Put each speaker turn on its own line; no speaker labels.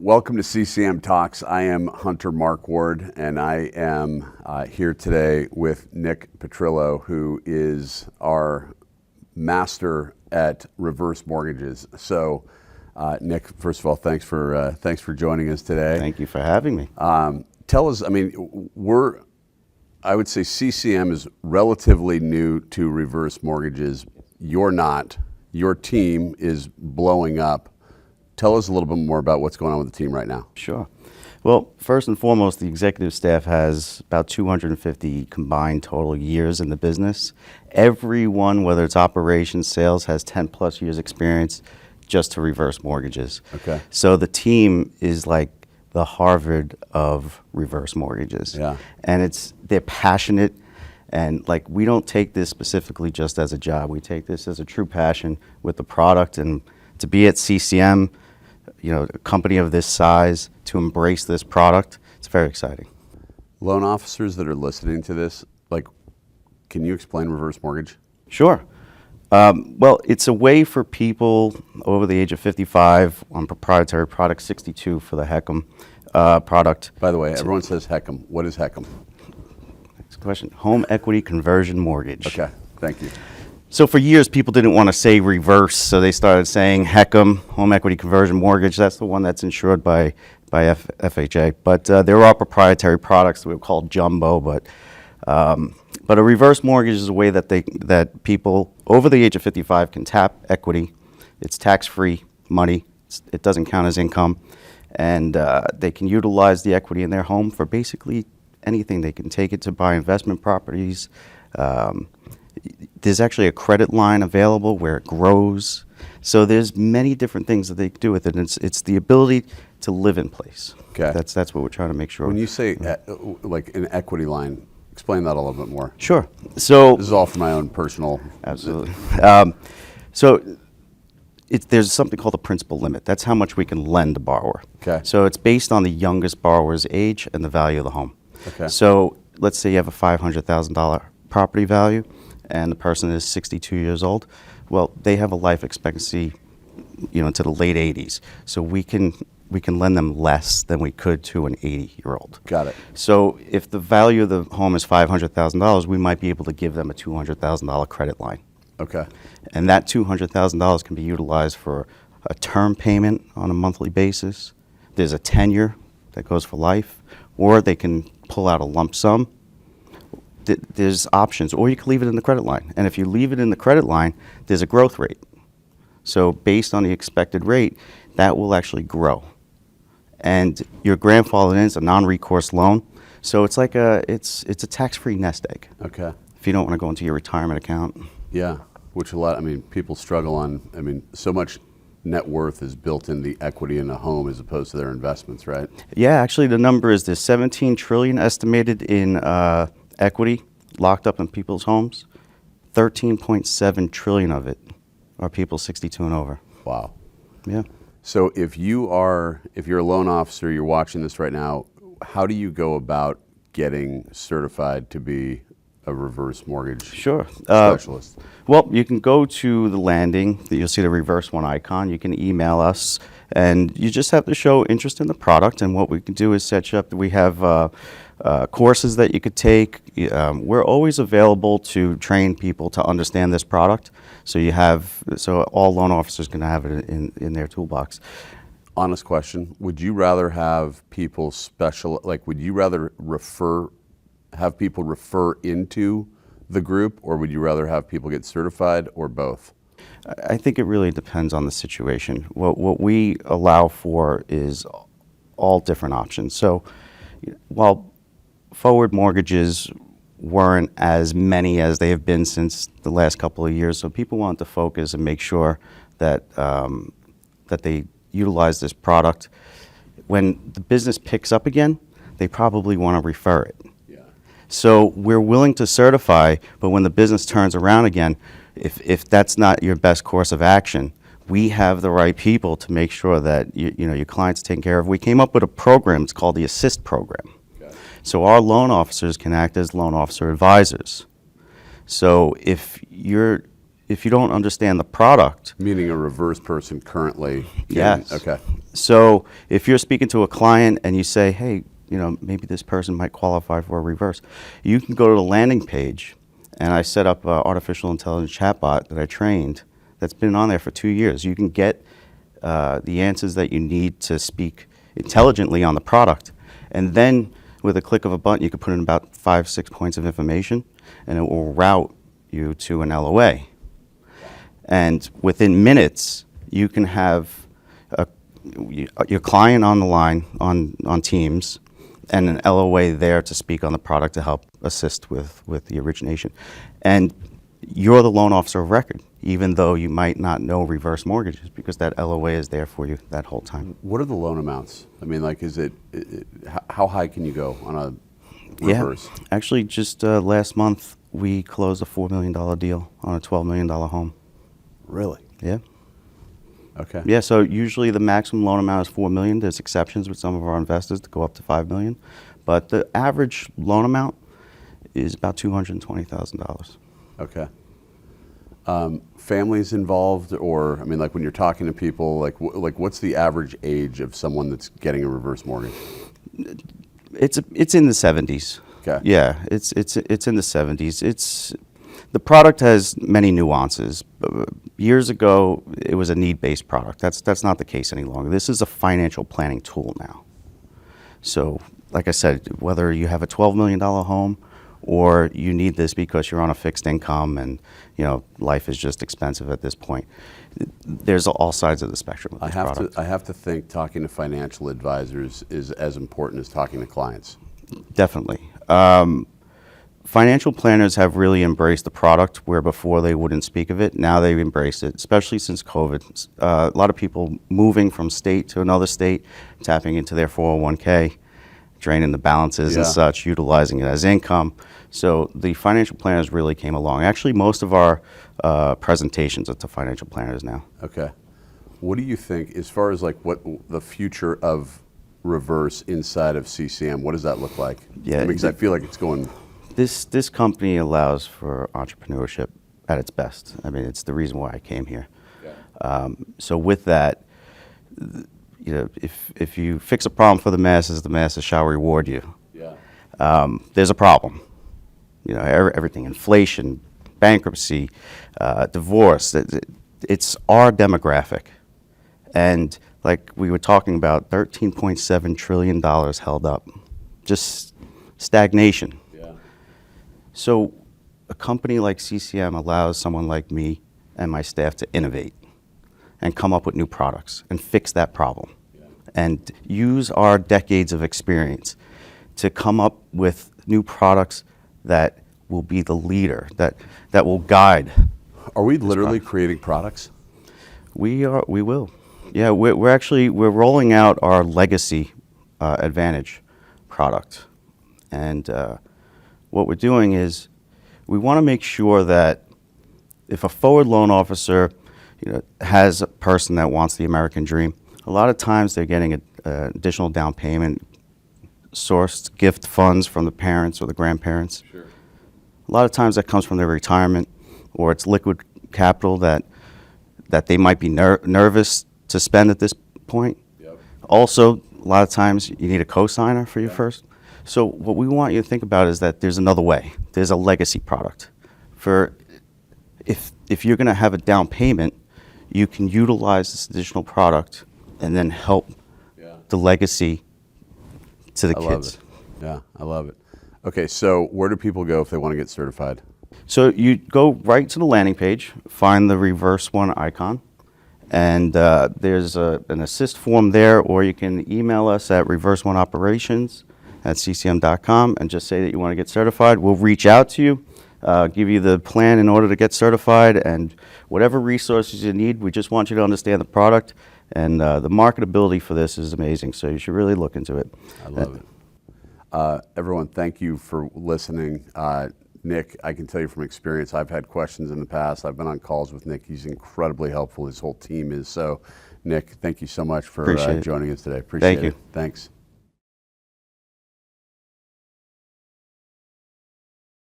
Welcome to CCM Talks. I am Hunter Markward, and I am here today with Nick Petrillo, who is our master at reverse mortgages. So, Nick, first of all, thanks for joining us today.
Thank you for having me.
Tell us, I would say CCM is relatively new to reverse mortgages. You're not. Your team is blowing up. Tell us a little bit more about what's going on with the team right now.
Sure. Well, first and foremost, the executive staff has about 250 combined total years in the business. Everyone, whether it's operations, sales, has 10 plus years experience just to reverse mortgages.
Okay.
So the team is like the Harvard of reverse mortgages.
Yeah.
And they're passionate, and like we don't take this specifically just as a job. We take this as a true passion with the product, and to be at CCM, you know, a company of this size, to embrace this product, it's very exciting.
Loan officers that are listening to this, can you explain reverse mortgage?
Sure. Well, it's a way for people over the age of 55 on proprietary product, 62 for the HECM product.
By the way, everyone says HECM. What is HECM?
Next question. Home equity conversion mortgage.
Okay, thank you.
So for years, people didn't want to say reverse, so they started saying HECM, home equity conversion mortgage. That's the one that's insured by FHA. But there are proprietary products that we call jumbo. But a reverse mortgage is a way that people over the age of 55 can tap equity. It's tax-free money. It doesn't count as income, and they can utilize the equity in their home for basically anything. They can take it to buy investment properties. There's actually a credit line available where it grows. So there's many different things that they can do with it. And it's the ability to live in place.
Okay.
That's what we're trying to make sure.
When you say like an equity line, explain that a little bit more.
Sure. So
this is all for my own personal.
Absolutely. There's something called the principal limit. That's how much we can lend a borrower.
Okay.
So it's based on the youngest borrower's age and the value of the home.
Okay.
So let's say you have a $500,000 property value, and the person is 62 years old. Well, they have a life expectancy, to the late 80s. So we can lend them less than we could to an 80-year-old.
Got it.
So if the value of the home is $500,000, we might be able to give them a $200,000 credit line.
Okay.
And that $200,000 can be utilized for a term payment on a monthly basis. There's a tenure that goes for life, or they can pull out a lump sum. There's options, or you can leave it in the credit line. And if you leave it in the credit line, there's a growth rate. So based on the expected rate, that will actually grow. And your grandfathered in is a non-recourse loan. So it's like it's a tax-free nest egg.
Okay.
If you don't want to go into your retirement account.
Yeah, which people struggle on. So much net worth is built in the equity in a home as opposed to their investments, right?
Yeah, actually the number is there's $17 trillion estimated in equity locked up in people's homes. 13.7 trillion of it are people 62 and over.
Wow.
Yeah.
So if you're a loan officer, you're watching this right now, how do you go about getting certified to be a reverse mortgage specialist?
Well, you can go to the landing. You'll see the reverse one icon. You can email us, and you just have to show interest in the product. And what we can do is set you up. We have courses that you could take. We're always available to train people to understand this product. So all loan officers can have it in their toolbox.
Honest question: would you rather have people would you rather have people refer into the group, or would you rather have people get certified, or both?
I think it really depends on the situation. What we allow for is all different options. So while forward mortgages weren't as many as they have been since the last couple of years, so people want to focus and make sure that that they utilize this product. When the business picks up again, they probably want to refer it. So we're willing to certify, but when the business turns around again, if that's not your best course of action, we have the right people to make sure that your client's taken care of. We came up with a program. It's called the Assist Program. So our loan officers can act as loan officer advisors. So if you're if you don't understand the product.
Meaning a reverse person currently.
Yes.
Okay.
So if you're speaking to a client and you say, hey, maybe this person might qualify for a reverse, you can go to the landing page, and I set up an artificial intelligence chatbot that I trained that's been on there for 2 years. You can get the answers that you need to speak intelligently on the product, and then with a click of a button, you can put in about 5-6 points of information, and it will route you to an LOA. And within minutes, you can have your client on the line on Teams, and an LOA there to speak on the product to help assist with the origination. And you're the loan officer of record, even though you might not know reverse mortgages, because that LOA is there for you that whole time.
What are the loan amounts? I mean, like, how high can you go on a reverse?
Yeah, actually, just last month, we closed a $4 million deal on a $12 million home.
Really?
Yeah.
Okay.
Yeah, so usually the maximum loan amount is $4 million. There's exceptions with some of our investors to go up to $5 million. But the average loan amount is about $220,000.
Okay. Families involved, or, I mean, like when you're talking to people, like what's the average age of someone that's getting a reverse mortgage?
It's in the 70s.
Okay.
Yeah, it's in the 70s. The product has many nuances. Years ago, it was a need-based product. That's not the case any longer. This is a financial planning tool now. So, like I said, whether you have a $12 million home or you need this because you're on a fixed income and life is just expensive at this point, there's all sides of the spectrum of this product.
I have to think talking to financial advisors is as important as talking to clients.
Definitely. Financial planners have really embraced the product where before they wouldn't speak of it. Now they've embraced it, especially since COVID. A lot of people moving from state to another state, tapping into their 401k, draining the balances and such, utilizing it as income. So the financial planners really came along. Actually, most of our presentations are to financial planners now.
Okay. What do you think, as far as like what the future of reverse inside of CCM, what does that look like?
Yeah,
because I feel like it's going...
This company allows for entrepreneurship at its best. I mean, it's the reason why I came here. Yeah. So with that, if you fix a problem for the masses shall reward you. Yeah. There's a problem. Everything, inflation, bankruptcy, divorce. It's our demographic, and like we were talking about, $13.7 trillion held up, just stagnation. So a company like CCM allows someone like me and my staff to innovate and come up with new products and fix that problem and use our decades of experience to come up with new products that will be the leader, that will guide.
Are we literally creating products?
We will. Yeah, we're rolling out our Legacy Advantage product. And what we're doing is we want to make sure that if a forward loan officer has a person that wants the American dream, a lot of times they're getting an additional down payment, sourced gift funds from the parents or the grandparents. Sure. A lot of times that comes from their retirement, or it's liquid capital that they might be nervous to spend at this point. Yep. Also, a lot of times you need a co-signer for your first. So what we want you to think about is that there's another way. There's a legacy product. For if you're going to have a down payment, you can utilize this additional product and then help the legacy to the kids.
Love it. Yeah, I love it. Okay, so where do people go if they want to get certified?
So you go right to the landing page, find the Reverse One icon, and there's an assist form there, or you can email us at reverseoneoperations@ccm.com and just say that you want to get certified. We'll reach out to you, give you the plan in order to get certified, and whatever resources you need. We just want you to understand the product, and the marketability for this is amazing, so you should really look into it.
I love it. Everyone, thank you for listening. Nick, I can tell you from experience, I've had questions in the past. I've been on calls with Nick. He's incredibly helpful. His whole team is. So, Nick, thank you so much for joining us today. Appreciate it.
Thank you.
Thanks.